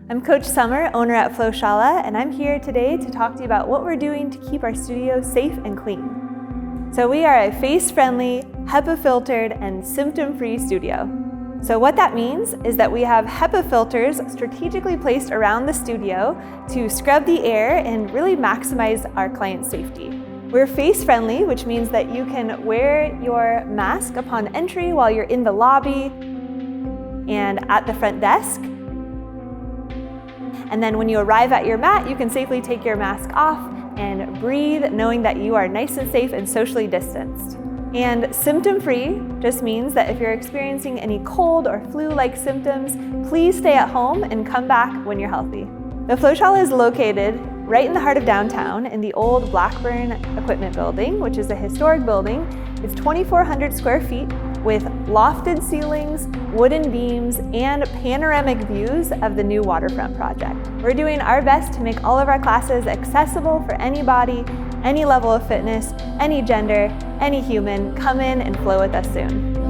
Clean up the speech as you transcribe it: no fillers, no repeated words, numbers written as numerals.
I'm Coach Summer, owner at Shala, and I'm here today to talk to you about what we're doing to keep our studio safe and clean. So we are a face-friendly, HEPA-filtered, and symptom-free studio. So what that means is that we have HEPA filters strategically placed around the studio to scrub the air and really maximize our client's safety. We're face-friendly, which means that you can wear your mask upon entry while you're in the lobby and at the front desk. And then when you arrive at your mat, you can safely take your mask off and breathe, knowing that you are nice and safe and socially distanced. And symptom-free just means that if you're experiencing any cold or flu-like symptoms, please stay at home and come back when you're healthy. The Shala is located right in the heart of downtown in the old Blackburn Equipment Building, which is a historic building. It's 2,400 square feet with lofted ceilings, wooden beams, and panoramic views of the new waterfront project. We're doing our best to make all of our classes accessible for anybody, any level of fitness, any gender, any human. Come in and flow with us soon.